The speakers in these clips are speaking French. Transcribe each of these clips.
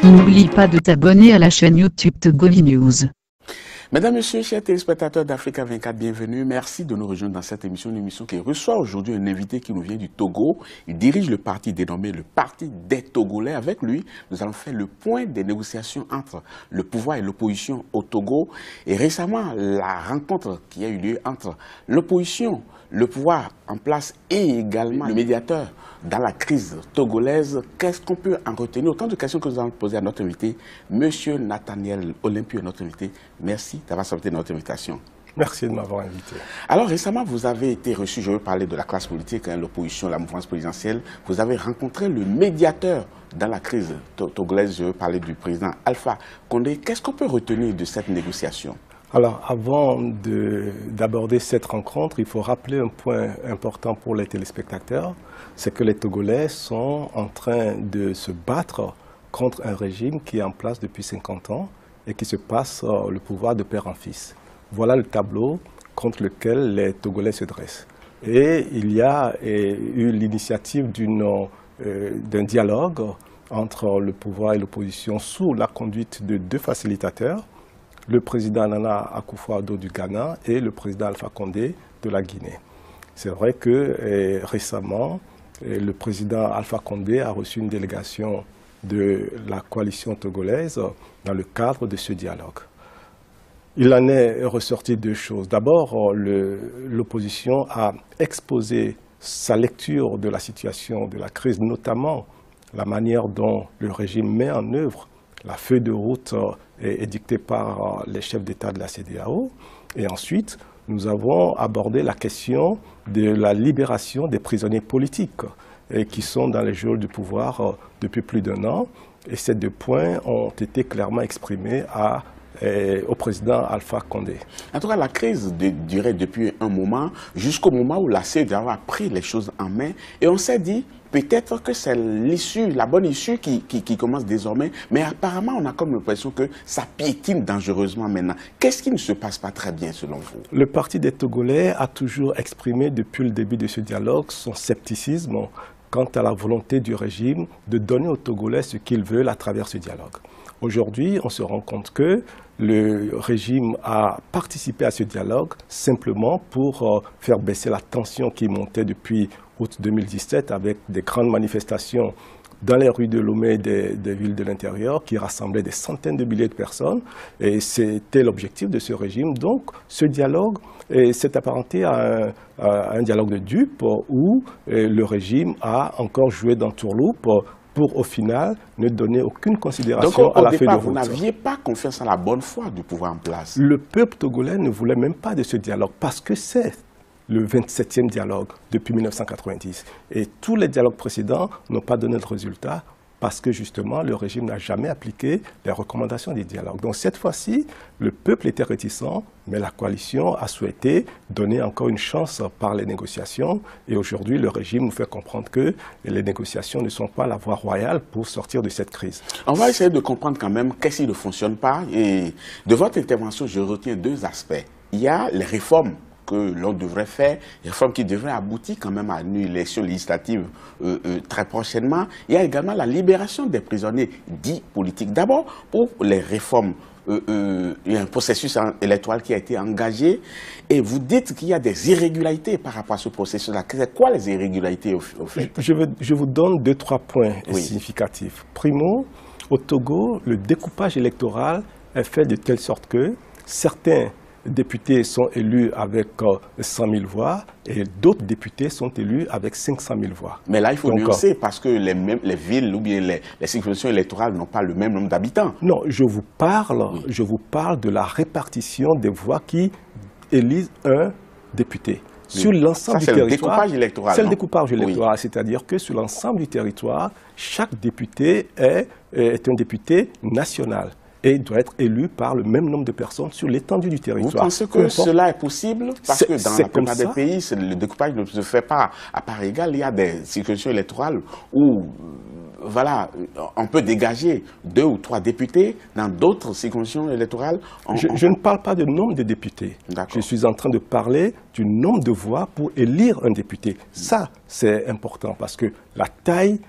N'oublie pas de t'abonner à la chaîne YouTube Togovi News. Mesdames, Messieurs, chers téléspectateurs d'Africa 24, bienvenue. Merci de nous rejoindre dans cette émission, une émission qui reçoit aujourd'hui un invité qui nous vient du Togo. Il dirige le parti dénommé le Parti des Togolais. Avec lui, nous allons faire le point des négociations entre le pouvoir et l'opposition au Togo. Et récemment, la rencontre qui a eu lieu entre l'opposition, le pouvoir en place et également le médiateur dans la crise togolaise. Qu'est-ce qu'on peut en retenir? Autant de questions que nous allons poser à notre invité, Monsieur Nathaniel Olympio, notre invité. Merci d'avoir accepté notre invitation. Merci de m'avoir invité. Alors récemment, vous avez été reçu, je veux parler de la classe politique, l'opposition, la mouvance présidentielle. Vous avez rencontré le médiateur dans la crise togolaise, je veux parler du président Alpha Condé. Qu'est-ce qu'on peut retenir de cette négociation? Alors, avant d'aborder cette rencontre, il faut rappeler un point important pour les téléspectateurs, c'est que les Togolais sont en train de se battre contre un régime qui est en place depuis 50 ans et qui se passe le pouvoir de père en fils. Voilà le tableau contre lequel les Togolais se dressent. Et il y a eu l'initiative d'un dialogue entre le pouvoir et l'opposition sous la conduite de deux facilitateurs, le président Nana Akufo-Addo du Ghana et le président Alpha Condé de la Guinée. C'est vrai que récemment, le président Alpha Condé a reçu une délégation de la coalition togolaise dans le cadre de ce dialogue. Il en est ressorti deux choses. D'abord, l'opposition a exposé sa lecture de la situation, de la crise, notamment la manière dont le régime met en œuvre la feuille de route est dictée par les chefs d'État de la CEDEAO. Et ensuite, nous avons abordé la question de la libération des prisonniers politiques qui sont dans les geôles du pouvoir depuis plus d'1 an. Et ces deux points ont été clairement exprimés au président Alpha Condé. En tout cas, la crise durait depuis un moment, jusqu'au moment où la CEDEAO a pris les choses en main. Et on s'est dit, peut-être que c'est l'issue, la bonne issue qui commence désormais. Mais apparemment, on a comme l'impression que ça piétine dangereusement maintenant. Qu'est-ce qui ne se passe pas très bien selon vous? Le Parti des Togolais a toujours exprimé depuis le début de ce dialogue son scepticisme quant à la volonté du régime de donner aux Togolais ce qu'ils veulent à travers ce dialogue. Aujourd'hui, on se rend compte que le régime a participé à ce dialogue simplement pour faire baisser la tension qui montait depuis août 2017 avec des grandes manifestations dans les rues de Lomé et des villes de l'intérieur qui rassemblaient des centaines de milliers de personnes. Et c'était l'objectif de ce régime. Donc, ce dialogue s'est apparenté à un dialogue de dupes où le régime a encore joué d'entourloupe pour au final ne donner aucune considération à la feuille de route. Vous n'aviez pas confiance en la bonne foi du pouvoir en place. Le peuple togolais ne voulait même pas de ce dialogue parce que c'est le 27e dialogue depuis 1990. Et tous les dialogues précédents n'ont pas donné de résultat parce que justement le régime n'a jamais appliqué les recommandations des dialogues. Donc cette fois-ci, le peuple était réticent, mais la coalition a souhaité donner encore une chance par les négociations. Et aujourd'hui, le régime nous fait comprendre que les négociations ne sont pas la voie royale pour sortir de cette crise. On va essayer de comprendre quand même qu'est-ce qui ne fonctionne pas. Et de votre intervention, je retiens deux aspects. Il y a les réformes que l'on devrait faire, des réformes qui devraient aboutir quand même à une élection législative très prochainement. Il y a également la libération des prisonniers dits politiques. D'abord, pour les réformes, il y a un processus électoral qui a été engagé et vous dites qu'il y a des irrégularités par rapport à ce processus-là. C'est quoi les irrégularités au fait? Je vous donne 2-3 points significatifs. Primo, au Togo, le découpage électoral est fait de telle sorte que certains députés sont élus avec 100 000 voix et d'autres députés sont élus avec 500 000 voix. Mais là, il faut nuancer parce que les villes ou bien les circonscriptions électorales n'ont pas le même nombre d'habitants. Non, je vous parle de la répartition des voix qui élisent un député. Sur l'ensemble du territoire, c'est le découpage électoral. C'est le découpage électoral, c'est-à-dire que sur l'ensemble du territoire, chaque député est un député national et doit être élu par le même nombre de personnes sur l'étendue du territoire. Vous pensez que cela est possible? Parce que dans la plupart des pays, le découpage ne se fait pas à part égale. Il y a des circonscriptions électorales où voilà, on peut dégager 2 ou 3 députés dans d'autres circonscriptions électorales. Je ne parle pas du nombre de députés. Je suis en train de parler du nombre de voix pour élire un député. Ça, c'est important parce que la taille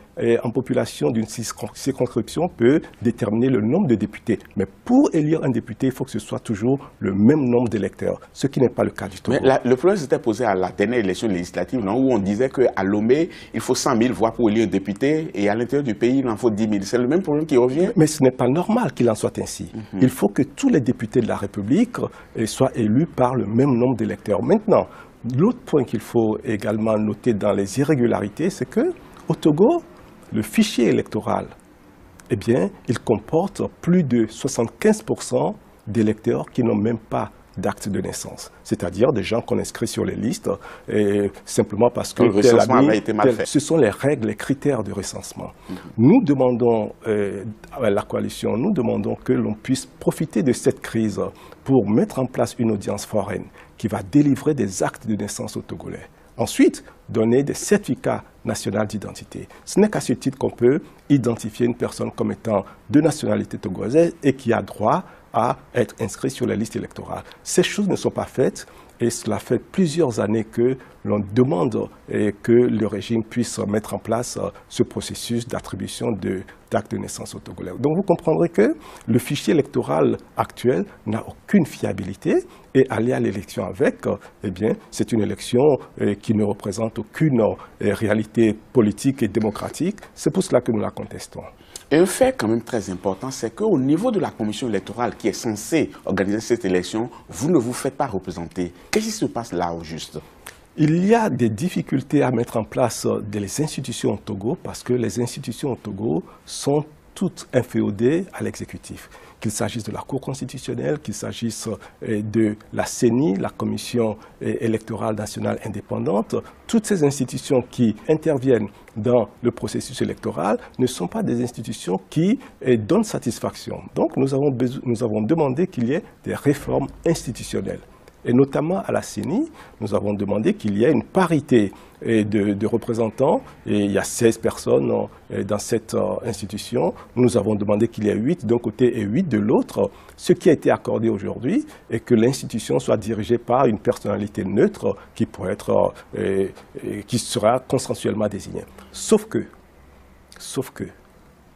en population d'une circonscription peut déterminer le nombre de députés. Mais pour élire un député, il faut que ce soit toujours le même nombre d'électeurs, ce qui n'est pas le cas du Togo. Mais le problème s'était posé à la dernière élection législative, non, où on disait qu'à Lomé, il faut 100 000 voix pour élire un député, et à l'intérieur du pays, il en faut 10 000. C'est le même problème qui revient. Mais ce n'est pas normal qu'il en soit ainsi. Il faut que tous les députés de la République soient élus par le même nombre d'électeurs. Maintenant, l'autre point qu'il faut également noter dans les irrégularités, c'est qu'au Togo, le fichier électoral, eh bien, il comporte plus de 75% d'électeurs qui n'ont même pas d'acte de naissance, c'est-à-dire des gens qu'on inscrit sur les listes simplement parce que le recensement avait été mal fait. Ce sont les règles, les critères de recensement. Nous demandons à la coalition, nous demandons que l'on puisse profiter de cette crise pour mettre en place une audience foraine qui va délivrer des actes de naissance aux Togolais. Ensuite, donner des certificats nationaux d'identité. Ce n'est qu'à ce titre qu'on peut identifier une personne comme étant de nationalité togolaise et qui a droit à être inscrit sur la liste électorale. Ces choses ne sont pas faites et cela fait plusieurs années que l'on demande que le régime puisse mettre en place ce processus d'attribution d'actes de naissance aux Togolais. Donc vous comprendrez que le fichier électoral actuel n'a aucune fiabilité et aller à l'élection avec, eh bien, c'est une élection qui ne représente aucune réalité politique et démocratique. C'est pour cela que nous la contestons. Et un fait quand même très important, c'est qu'au niveau de la commission électorale qui est censée organiser cette élection, vous ne vous faites pas représenter. Qu'est-ce qui se passe là au juste? Il y a des difficultés à mettre en place des institutions au Togo parce que les institutions au Togo sont toutes inféodées à l'exécutif. Qu'il s'agisse de la Cour constitutionnelle, qu'il s'agisse de la CENI, la Commission électorale nationale indépendante, toutes ces institutions qui interviennent dans le processus électoral ne sont pas des institutions qui donnent satisfaction. Donc nous avons demandé qu'il y ait des réformes institutionnelles. Et notamment à la CENI, nous avons demandé qu'il y ait une parité de représentants. Et il y a 16 personnes dans cette institution. Nous avons demandé qu'il y ait 8 d'un côté et 8 de l'autre. Ce qui a été accordé aujourd'hui est que l'institution soit dirigée par une personnalité neutre qui pourrait être, qui sera consensuellement désignée. Sauf que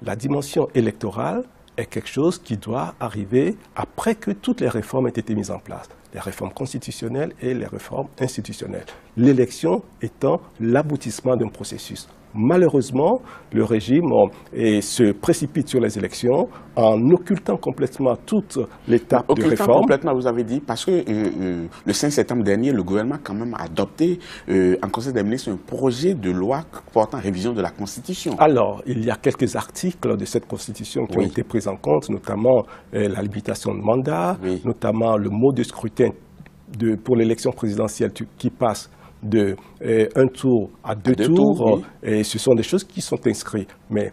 la dimension électorale est quelque chose qui doit arriver après que toutes les réformes aient été mises en place. Les réformes constitutionnelles et les réformes institutionnelles. L'élection étant l'aboutissement d'un processus. Malheureusement, le régime se précipite sur les élections en occultant complètement toute l'étape de réforme. Occultant complètement, vous avez dit, parce que le 5 septembre dernier, le gouvernement a quand même adopté en Conseil des ministres un projet de loi portant révision de la Constitution. Alors, il y a quelques articles de cette Constitution qui ont été pris en compte, notamment la limitation de mandat, notamment le mode de scrutin pour l'élection présidentielle qui passe de un tour à deux tours, et ce sont des choses qui sont inscrites. Mais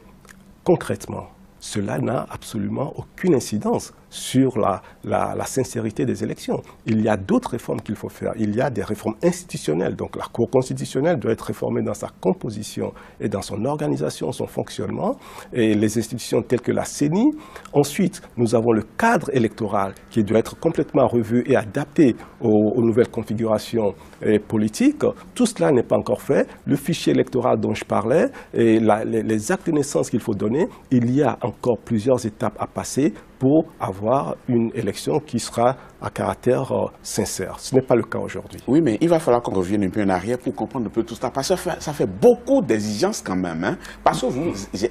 concrètement, cela n'a absolument aucune incidence sur la sincérité des élections. Il y a d'autres réformes qu'il faut faire. Il y a des réformes institutionnelles. Donc la Cour constitutionnelle doit être réformée dans sa composition et dans son organisation, son fonctionnement, et les institutions telles que la CENI. Ensuite, nous avons le cadre électoral qui doit être complètement revu et adapté aux nouvelles configurations politiques. Tout cela n'est pas encore fait. Le fichier électoral dont je parlais, et les actes de naissance qu'il faut donner, il y a encore plusieurs étapes à passer pour avoir une élection qui sera à caractère sincère. Ce n'est pas le cas aujourd'hui. Oui, mais il va falloir qu'on revienne un peu en arrière pour comprendre un peu tout ça. Parce que ça fait beaucoup d'exigences quand même. Hein? Parce que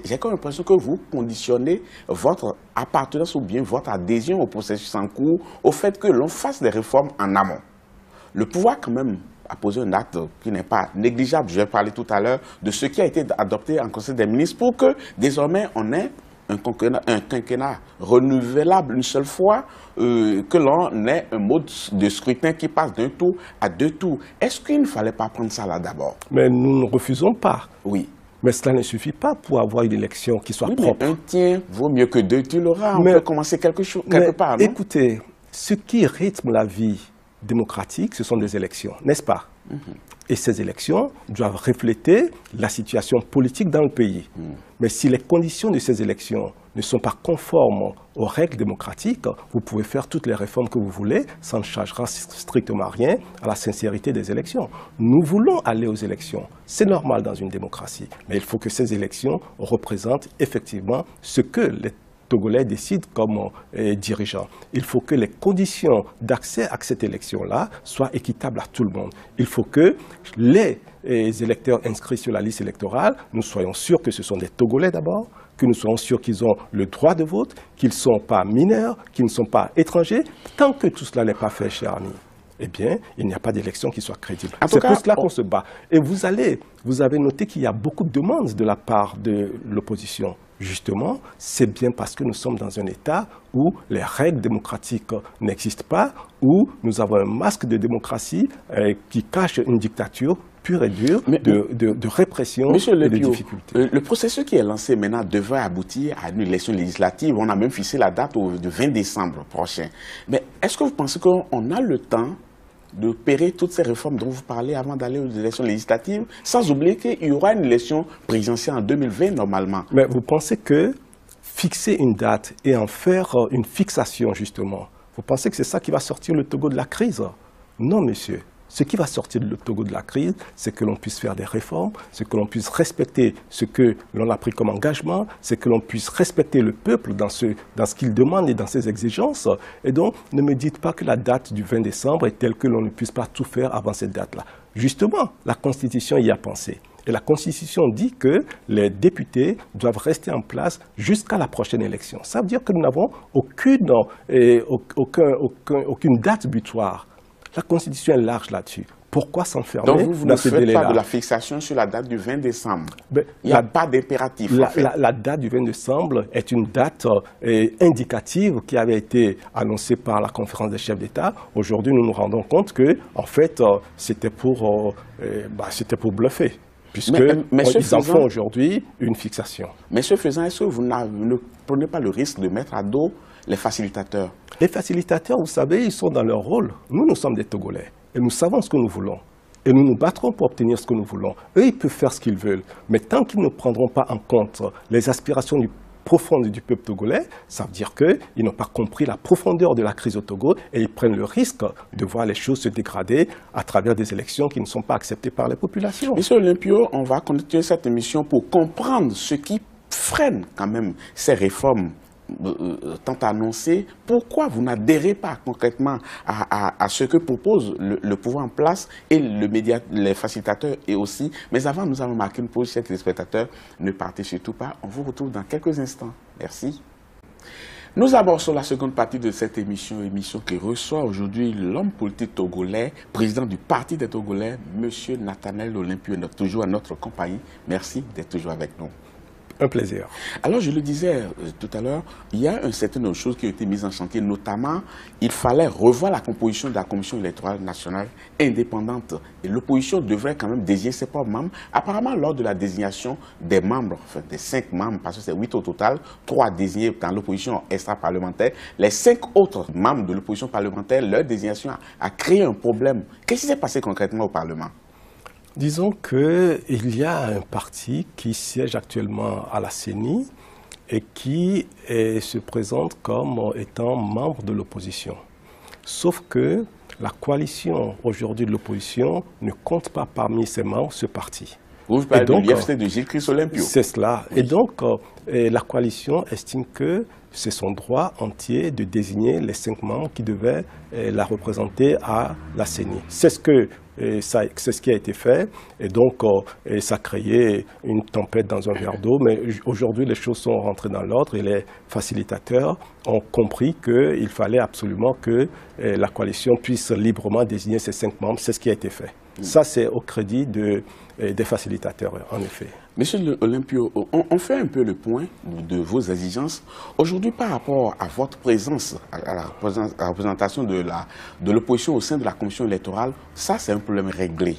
j'ai comme l'impression que vous conditionnez votre appartenance ou bien votre adhésion au processus en cours au fait que l'on fasse des réformes en amont. Le pouvoir quand même a posé un acte qui n'est pas négligeable. Je vais parler tout à l'heure de ce qui a été adopté en Conseil des ministres pour que désormais on ait un quinquennat renouvelable une seule fois, que l'on ait un mode de scrutin qui passe d'un tour à 2 tours. Est-ce qu'il ne fallait pas prendre ça là d'abord? Mais nous ne refusons pas. Oui. Mais cela ne suffit pas pour avoir une élection qui soit propre. Mais un tien vaut mieux que 2, tu l'auras. On peut commencer quelque part, non? Écoutez, ce qui rythme la vie démocratique, ce sont des élections, n'est-ce pas? Et ces élections doivent refléter la situation politique dans le pays. Mais si les conditions de ces élections ne sont pas conformes aux règles démocratiques, vous pouvez faire toutes les réformes que vous voulez, ça ne changera strictement rien à la sincérité des élections. Nous voulons aller aux élections, c'est normal dans une démocratie, mais il faut que ces élections représentent effectivement ce que les Togolais décident comme dirigeants. Il faut que les conditions d'accès à cette élection-là soient équitables à tout le monde. Il faut que les électeurs inscrits sur la liste électorale, nous soyons sûrs que ce sont des Togolais d'abord, que nous soyons sûrs qu'ils ont le droit de vote, qu'ils ne sont pas mineurs, qu'ils ne sont pas étrangers. Tant que tout cela n'est pas fait, cher ami, eh bien, il n'y a pas d'élection qui soit crédible. C'est pour cela qu'on se bat. Et vous avez noté qu'il y a beaucoup de demandes de la part de l'opposition. Justement, c'est bien parce que nous sommes dans un État où les règles démocratiques n'existent pas, où nous avons un masque de démocratie qui cache une dictature pure et dure de répression et de difficultés. Le processus qui est lancé maintenant devrait aboutir à une élection législative. On a même fixé la date du 20 décembre prochain. Mais est-ce que vous pensez qu'on a le temps d'opérer toutes ces réformes dont vous parlez avant d'aller aux élections législatives, sans oublier qu'il y aura une élection présidentielle en 2020 normalement? Mais vous pensez que fixer une date et en faire une fixation justement, vous pensez que c'est ça qui va sortir le Togo de la crise? Non, monsieur. Ce qui va sortir le Togo de la crise, c'est que l'on puisse faire des réformes, c'est que l'on puisse respecter ce que l'on a pris comme engagement, c'est que l'on puisse respecter le peuple dans ce qu'il demande et dans ses exigences. Et donc, ne me dites pas que la date du 20 décembre est telle que l'on ne puisse pas tout faire avant cette date-là. Justement, la Constitution y a pensé. Et la Constitution dit que les députés doivent rester en place jusqu'à la prochaine élection. Ça veut dire que nous n'avons aucune date butoir. La Constitution est large là-dessus. Pourquoi s'enfermer dans ce délai-là? Donc vous ne faites pas de la fixation sur la date du 20 décembre. Ben, il n'y a pas d'impératif. La date du 20 décembre est une date indicative qui avait été annoncée par la conférence des chefs d'État. Aujourd'hui, nous nous rendons compte que, en fait, c'était pour bluffer. Puisqu'ils en font aujourd'hui une fixation. Mais ce faisant, est-ce que vous ne prenez pas le risque de mettre à dos les facilitateurs? Les facilitateurs, vous savez, ils sont dans leur rôle. Nous sommes des Togolais et nous savons ce que nous voulons. Et nous nous battrons pour obtenir ce que nous voulons. Eux, ils peuvent faire ce qu'ils veulent. Mais tant qu'ils ne prendront pas en compte les aspirations profondes du peuple togolais, ça veut dire qu'ils n'ont pas compris la profondeur de la crise au Togo et ils prennent le risque de voir les choses se dégrader à travers des élections qui ne sont pas acceptées par les populations. Monsieur Olympio, on va continuer cette émission pour comprendre ce qui freine quand même ces réformes tant annoncé, pourquoi vous n'adhérez pas concrètement à ce que propose le pouvoir en place et les facilitateurs et aussi. Mais avant, nous allons marquer une pause, chers téléspectateurs. Ne partez surtout pas. On vous retrouve dans quelques instants. Merci. Nous abordons la seconde partie de cette émission qui reçoit aujourd'hui l'homme politique togolais, président du Parti des Togolais, M. Nathanaël Olympio, toujours à notre compagnie. Merci d'être toujours avec nous. Un plaisir. Alors, je le disais tout à l'heure, il y a un certain nombre de choses qui ont été mises en chantier, notamment, il fallait revoir la composition de la Commission électorale nationale indépendante. Et l'opposition devrait quand même désigner ses propres membres. Apparemment, lors de la désignation des membres, enfin des 5 membres, parce que c'est 8 au total, 3 désignés dans l'opposition extra-parlementaire, les 5 autres membres de l'opposition parlementaire, leur désignation a créé un problème. Qu'est-ce qui s'est passé concrètement au Parlement? Disons qu'il y a un parti qui siège actuellement à la CENI et qui se présente comme étant membre de l'opposition. Sauf que la coalition aujourd'hui de l'opposition ne compte pas parmi ses membres ce parti. Vous parlez de l'IFC de Gilles-Christ Olympio. C'est cela. Oui. Et donc, la coalition estime que c'est son droit entier de désigner les 5 membres qui devaient la représenter à la CENI. C'est ce qui a été fait. Et donc, ça a créé une tempête dans un verre d'eau. Mais aujourd'hui, les choses sont rentrées dans l'ordre et les facilitateurs ont compris qu'il fallait absolument que la coalition puisse librement désigner ces 5 membres. C'est ce qui a été fait. Ça, c'est au crédit des facilitateurs, en effet. Monsieur Olympio, on fait un peu le point de vos exigences. Aujourd'hui, par rapport à votre présence, à la représentation de l'opposition au sein de la commission électorale, ça, c'est un problème réglé.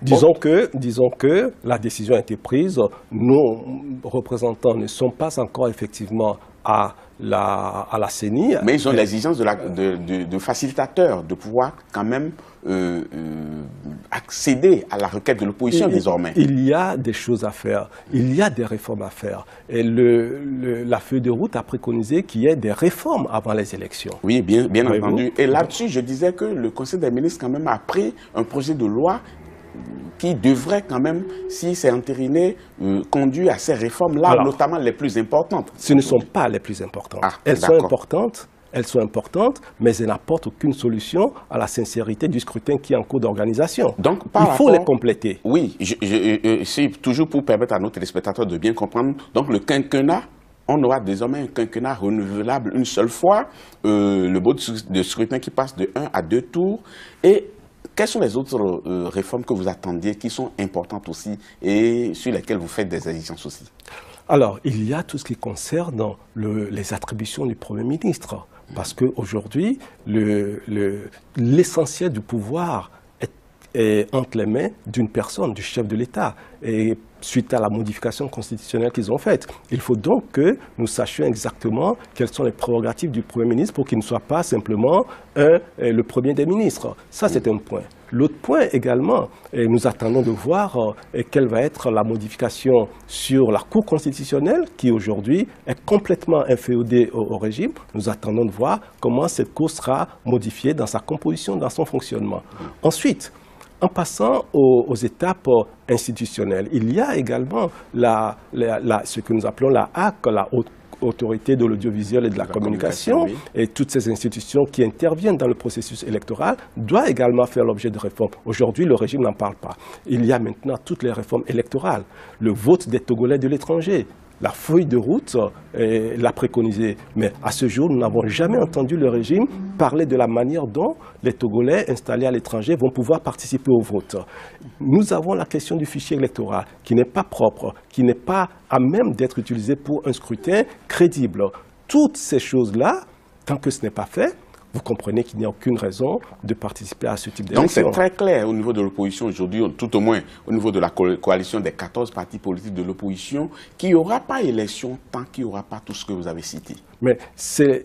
Disons que la décision a été prise. Nos représentants ne sont pas encore effectivement à la CENI. Mais ils ont l'exigence de facilitateur, de pouvoir quand même accéder à la requête de l'opposition désormais. Il y a des choses à faire, il y a des réformes à faire. Et la feuille de route a préconisé qu'il y ait des réformes avant les élections. Oui, bien entendu. Et là-dessus, je disais que le Conseil des ministres quand même a pris un projet de loi qui devrait quand même, si c'est entériné, conduire à ces réformes-là, notamment les plus importantes. Ce ne sont pas les plus importantes. Elles sont importantes, mais elles n'apportent aucune solution à la sincérité du scrutin qui est en cours d'organisation. Donc, il faut les compléter. Oui, c'est toujours pour permettre à nos téléspectateurs de bien comprendre. Donc, le quinquennat, on aura désormais un quinquennat renouvelable une seule fois, le mode de scrutin qui passe de 1 à 2 tours. Et quelles sont les autres réformes que vous attendiez qui sont importantes aussi et sur lesquelles vous faites des exigences aussi? Alors, il y a tout ce qui concerne les attributions du Premier ministre. Parce qu'aujourd'hui, l'essentiel du pouvoir est entre les mains d'une personne, du chef de l'État. Et suite à la modification constitutionnelle qu'ils ont faite. Il faut donc que nous sachions exactement quelles sont les prérogatives du Premier ministre pour qu'il ne soit pas simplement le premier des ministres. Ça, c'est un point. L'autre point également, et nous attendons de voir quelle va être la modification sur la Cour constitutionnelle qui aujourd'hui est complètement inféodée au régime. Nous attendons de voir comment cette Cour sera modifiée dans sa composition, dans son fonctionnement. Ensuite, en passant aux étapes institutionnelles, il y a également ce que nous appelons la HAC, la Haute Autorité de l'audiovisuel et de la communication, oui. Et toutes ces institutions qui interviennent dans le processus électoral doivent également faire l'objet de réformes. Aujourd'hui, le régime n'en parle pas. Il y a maintenant toutes les réformes électorales, le vote des Togolais de l'étranger. La feuille de route l'a préconisé. Mais à ce jour, nous n'avons jamais entendu le régime parler de la manière dont les Togolais installés à l'étranger vont pouvoir participer au vote. Nous avons la question du fichier électoral qui n'est pas propre, qui n'est pas à même d'être utilisé pour un scrutin crédible. Toutes ces choses-là, tant que ce n'est pas fait, vous comprenez qu'il n'y a aucune raison de participer à ce type d'élection. Donc c'est très clair au niveau de l'opposition aujourd'hui, tout au moins au niveau de la coalition des 14 partis politiques de l'opposition, qu'il n'y aura pas élection tant qu'il n'y aura pas tout ce que vous avez cité. Mais c'est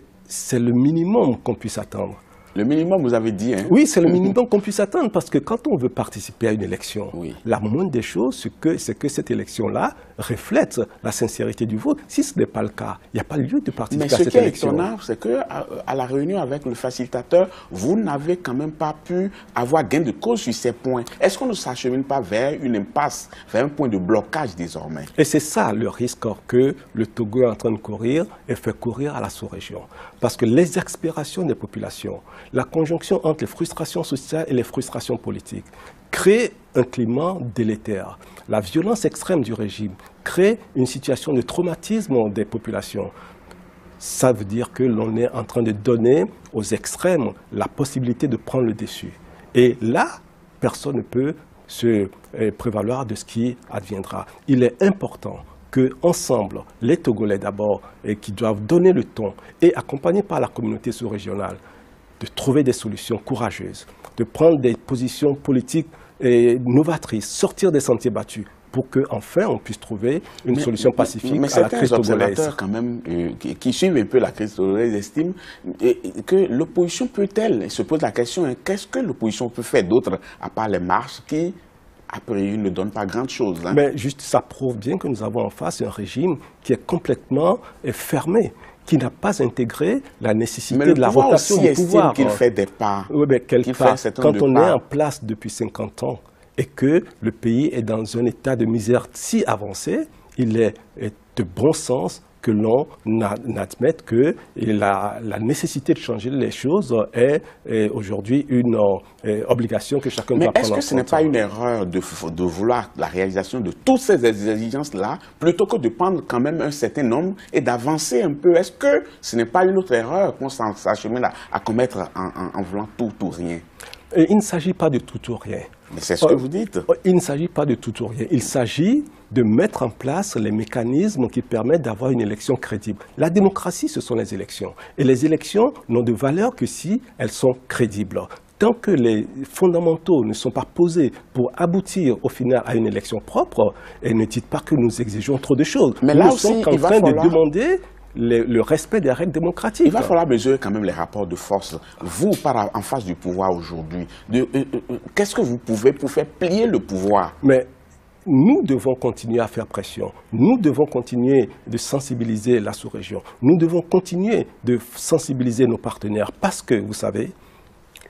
le minimum qu'on puisse attendre. Le minimum, vous avez dit, hein? Oui, c'est le minimum qu'on puisse attendre, parce que quand on veut participer à une élection, oui. La moindre des choses, c'est que cette élection-là reflète la sincérité du vote. Si ce n'est pas le cas, il n'y a pas lieu de participer à cette élection. Mais ce qui est étonnant, c'est qu'à la réunion avec le facilitateur, vous n'avez quand même pas pu avoir gain de cause sur ces points. Est-ce qu'on ne s'achemine pas vers une impasse, vers un point de blocage désormais? Et c'est ça le risque que le Togo est en train de courir et fait courir à la sous-région. Parce que les exaspérations des populations, la conjonction entre les frustrations sociales et les frustrations politiques crée un climat délétère. La violence extrême du régime crée une situation de traumatisme des populations. Ça veut dire que l'on est en train de donner aux extrêmes la possibilité de prendre le dessus. Et là, personne ne peut se prévaloir de ce qui adviendra. Il est important qu'ensemble, les Togolais d'abord, qui doivent donner le ton, et accompagnés par la communauté sous-régionale, de trouver des solutions courageuses, de prendre des positions politiques novatrices, sortir des sentiers battus, pour qu'enfin on puisse trouver une solution pacifique à la crise togolaise. Mais certains observateurs quand même qui suivent un peu la crise togolaise estiment que l'opposition peut-elle, se pose la question, qu'est-ce que l'opposition peut faire d'autre à part les marches qui après, il ne donne pas grand-chose. Hein. Mais juste, ça prouve bien que nous avons en face un régime qui est complètement fermé, qui n'a pas intégré la nécessité de la rotation du pouvoir. Qu'il fait des pas. Oui, mais quand on est en place depuis 50 ans et que le pays est dans un état de misère si avancé, il est de bon sens que l'on admette que la nécessité de changer les choses est aujourd'hui une obligation que chacun doit prendre en compte. Mais est-ce que ce n'est pas une erreur de vouloir la réalisation de toutes ces exigences-là, plutôt que de prendre quand même un certain nombre et d'avancer un peu? Est-ce que ce n'est pas une autre erreur qu'on s'achemine à commettre en voulant tout ou rien? Et il ne s'agit pas de tout ou rien. Mais c'est ce que vous dites. Il ne s'agit pas de tout ou rien. Il s'agit de mettre en place les mécanismes qui permettent d'avoir une élection crédible. La démocratie, ce sont les élections. Et les élections n'ont de valeur que si elles sont crédibles. tant que les fondamentaux ne sont pas posés pour aboutir au final à une élection propre, et ne dites pas que nous exigeons trop de choses. Mais nous là sommes aussi, en train de demander le respect des règles démocratiques. Il va falloir mesurer quand même les rapports de force. Vous, en face du pouvoir aujourd'hui, qu'est-ce que vous pouvez pour faire plier le pouvoir? Mais nous devons continuer à faire pression. Nous devons continuer de sensibiliser la sous-région. Nous devons continuer de sensibiliser nos partenaires parce que, vous savez,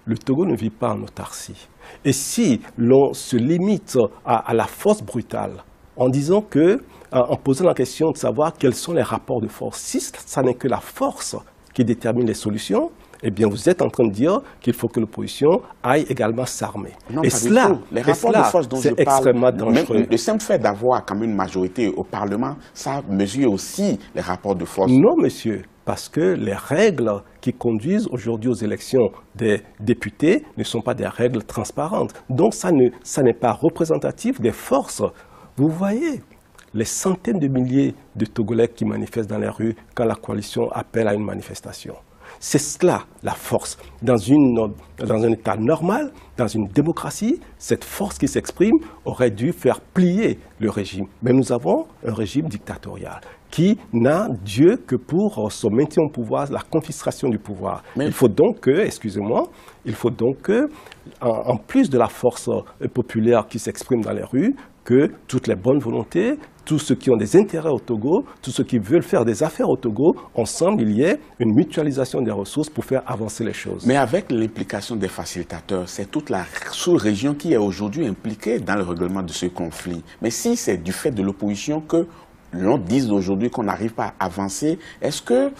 le Togo ne vit pas en autarcie. Et si l'on se limite à la force brutale, en disant que, en posant la question de savoir quels sont les rapports de force, si ça n'est que la force qui détermine les solutions, eh bien, vous êtes en train de dire qu'il faut que l'opposition aille également s'armer. Non, et pas cela, du tout. Les rapports de force dont je parle, extrêmement dangereux. Même le simple fait d'avoir quand même une majorité au Parlement, ça mesure aussi les rapports de force. Non, monsieur, parce que les règles qui conduisent aujourd'hui aux élections des députés ne sont pas des règles transparentes. Donc, ça n'est pas représentatif des forces. Vous voyez les centaines de milliers de Togolais qui manifestent dans les rues quand la coalition appelle à une manifestation. C'est cela, la force. Dans un État normal, dans une démocratie, cette force qui s'exprime aurait dû faire plier le régime. Mais nous avons un régime dictatorial qui n'a Dieu que pour son maintien au pouvoir, la confiscation du pouvoir. Mais il faut donc que, excusez-moi, il faut donc que, en plus de la force populaire qui s'exprime dans les rues, que toutes les bonnes volontés, tous ceux qui ont des intérêts au Togo, tous ceux qui veulent faire des affaires au Togo, ensemble, il y ait une mutualisation des ressources pour faire avancer les choses. Mais avec l'implication des facilitateurs, c'est toute la sous-région qui est aujourd'hui impliquée dans le règlement de ce conflit. Mais si c'est du fait de l'opposition que l'on dit aujourd'hui qu'on n'arrive pas à avancer, est-ce que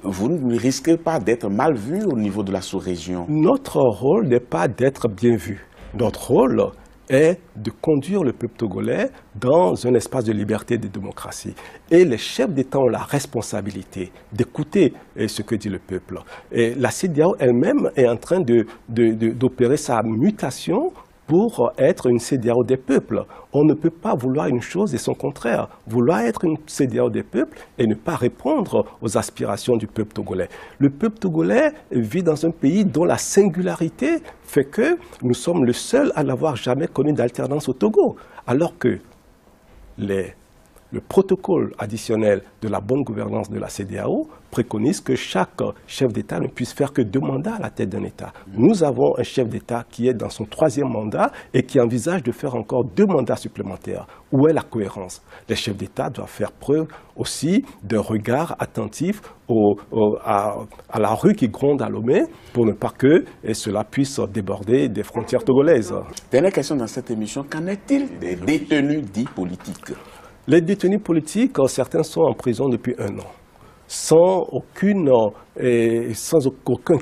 vous ne risquez pas d'être mal vu au niveau de la sous-région? Notre rôle n'est pas d'être bien vu. Notre rôle est de conduire le peuple togolais dans un espace de liberté et de démocratie. Et les chefs d'État ont la responsabilité d'écouter ce que dit le peuple. Et la CEDEAO elle-même est en train d'opérer sa mutation pour être une CEDEAO des peuples. On ne peut pas vouloir une chose et son contraire. Vouloir être une CEDEAO des peuples et ne pas répondre aux aspirations du peuple togolais. Le peuple togolais vit dans un pays dont la singularité fait que nous sommes le seul à n'avoir jamais connu d'alternance au Togo. Alors que le protocole additionnel de la bonne gouvernance de la CEDEAO préconise que chaque chef d'État ne puisse faire que 2 mandats à la tête d'un État. Nous avons un chef d'État qui est dans son 3e mandat et qui envisage de faire encore 2 mandats supplémentaires. Où est la cohérence? Les chefs d'État doivent faire preuve aussi d'un regard attentif à la rue qui gronde à Lomé pour ne pas que cela puisse déborder des frontières togolaises. Dernière question dans cette émission, qu'en est-il des détenus dits politiques? Les détenus politiques, certains sont en prison depuis 1 an, sans aucun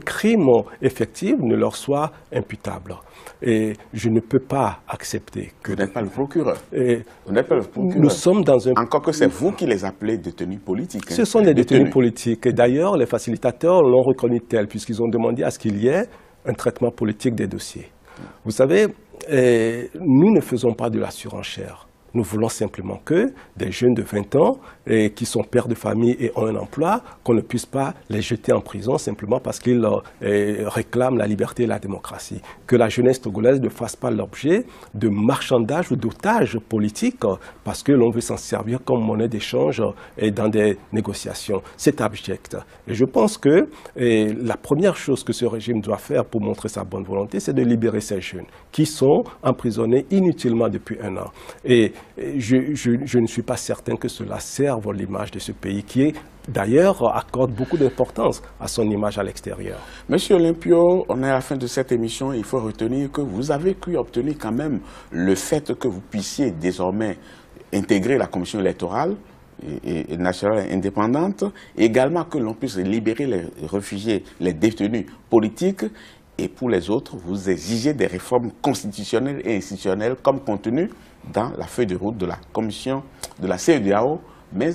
crime effectif ne leur soit imputable. Et je ne peux pas accepter que... Vous n'êtes pas le procureur. Vous n'êtes pas le procureur. Nous sommes dans un... Encore que c'est vous qui les appelez détenus politiques. Ce sont des détenus politiques. Et d'ailleurs, les facilitateurs l'ont reconnu tel, puisqu'ils ont demandé à ce qu'il y ait un traitement politique des dossiers. Vous savez, nous ne faisons pas de la surenchère. Nous voulons simplement que des jeunes de 20 ans qui sont pères de famille et ont un emploi, qu'on ne puisse pas les jeter en prison simplement parce qu'ils réclament la liberté et la démocratie. Que la jeunesse togolaise ne fasse pas l'objet de marchandage ou d'otages politiques parce que l'on veut s'en servir comme monnaie d'échange et dans des négociations. C'est abject. Et je pense que la première chose que ce régime doit faire pour montrer sa bonne volonté, c'est de libérer ces jeunes qui sont emprisonnés inutilement depuis 1 an. Et je ne suis pas certain que cela serve l'image de ce pays qui, d'ailleurs, accorde beaucoup d'importance à son image à l'extérieur. Monsieur Olympio, on est à la fin de cette émission et il faut retenir que vous avez pu obtenir quand même le fait que vous puissiez désormais intégrer la commission électorale et nationale indépendante, et également que l'on puisse libérer les réfugiés, les détenus politiques. Et pour les autres, vous exigez des réformes constitutionnelles et institutionnelles comme contenu dans la feuille de route de la commission de la CEDEAO, mais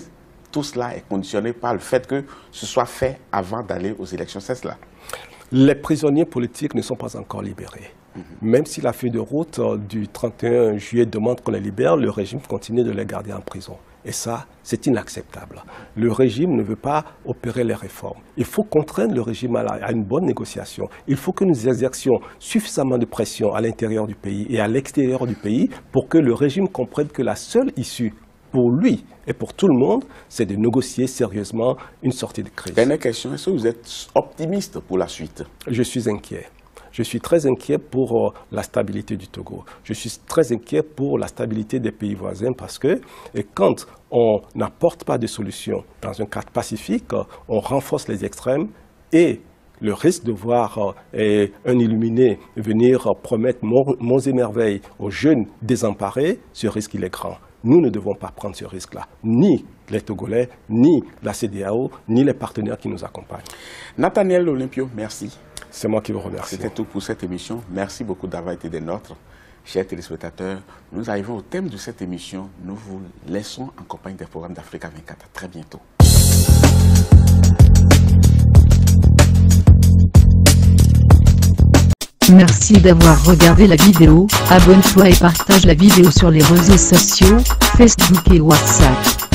tout cela est conditionné par le fait que ce soit fait avant d'aller aux élections. C'est cela. Les prisonniers politiques ne sont pas encore libérés. Même si la feuille de route du 31 juillet demande qu'on les libère, le régime continue de les garder en prison. Et ça, c'est inacceptable. Le régime ne veut pas opérer les réformes. Il faut contraindre le régime à une bonne négociation. Il faut que nous exercions suffisamment de pression à l'intérieur du pays et à l'extérieur du pays pour que le régime comprenne que la seule issue pour lui et pour tout le monde, c'est de négocier sérieusement une sortie de crise. Dernière question, est-ce que vous êtes optimiste pour la suite? Je suis inquiet. Je suis très inquiet pour la stabilité du Togo. Je suis très inquiet pour la stabilité des pays voisins parce que quand on n'apporte pas de solution dans un cadre pacifique, on renforce les extrêmes et le risque de voir un illuminé venir promettre monts et merveilles aux jeunes désemparés, ce risque il est grand. Nous ne devons pas prendre ce risque-là, ni les Togolais, ni la CEDEAO, ni les partenaires qui nous accompagnent. Nathaniel Olympio, merci. C'est moi qui vous remercie. C'était tout pour cette émission. Merci beaucoup d'avoir été des nôtres. Chers téléspectateurs, nous arrivons au thème de cette émission. Nous vous laissons en compagnie des programmes d'Africa 24. À très bientôt. Merci d'avoir regardé la vidéo. Abonne-toi et partage la vidéo sur les réseaux sociaux, Facebook et WhatsApp.